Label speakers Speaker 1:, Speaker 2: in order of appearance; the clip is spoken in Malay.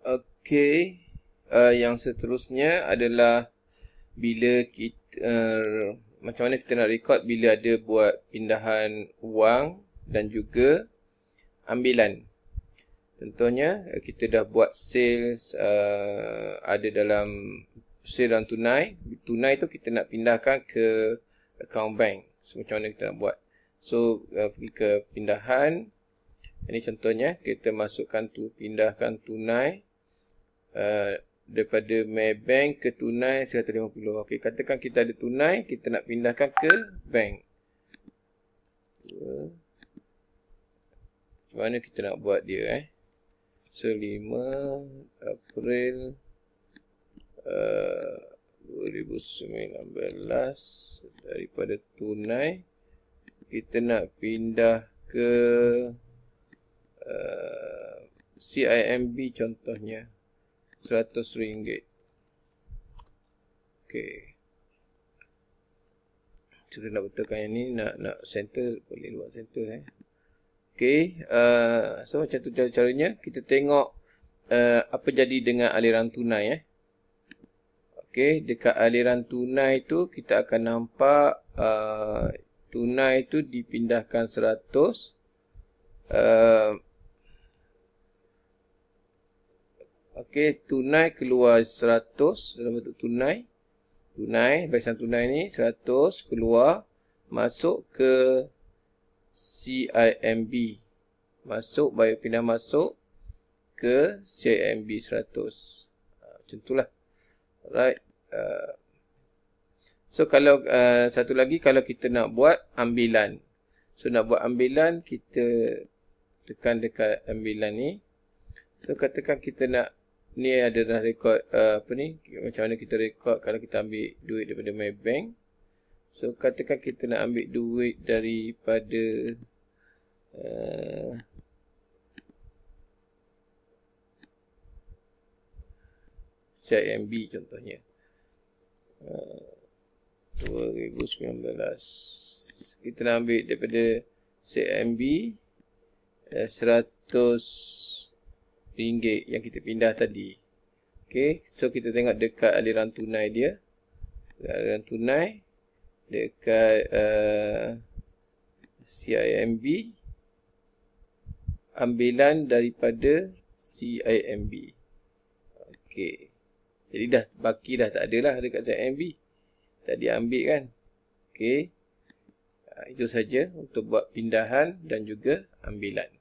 Speaker 1: Okey, yang seterusnya adalah bila kita macam mana kita nak record bila ada buat pindahan wang dan juga ambilan. Contohnya kita dah buat sales, ada dalam sale dan tunai. Tunai tu kita nak pindahkan ke account bank. So macam mana kita nak buat? So pergi ke pindahan. Ini contohnya kita masukkan pindahkan tunai daripada Maybank ke tunai 150. Okey, katakan kita ada tunai, kita nak pindahkan ke bank. Macam mana kita nak buat dia So 5 April 2019 daripada tunai kita nak pindah ke CIMB contohnya RM100. Okey. Kita nak betulkan yang ni, nak center, boleh buat center Okey, so macam tu caranya. Kita tengok apa jadi dengan aliran tunai Okey, dekat aliran tunai tu kita akan nampak tunai tu dipindahkan 100. Okey, tunai keluar 100 dalam bentuk tunai. Barisan tunai ni 100 keluar, masuk ke CIMB. Pindah masuk ke CIMB 100. Macam itulah. Alright. So kalau satu lagi, kalau kita nak buat ambilan. So nak buat ambilan, kita tekan dekat ambilan ni. So katakan kita nak, ni adalah rekod macam mana kita rekod kalau kita ambil duit daripada Maybank. So katakan kita nak ambil duit daripada CIMB contohnya 2019. Kita nak ambil daripada CIMB RM100 yang kita pindah tadi. Okey, so kita tengok dekat aliran tunai dia. Aliran tunai dekat CIMB, ambilan daripada CIMB. Okey. Jadi dah baki dah tak ada lah dekat CIMB. Tak diambil kan. Okey. Itu saja untuk buat pindahan dan juga ambilan.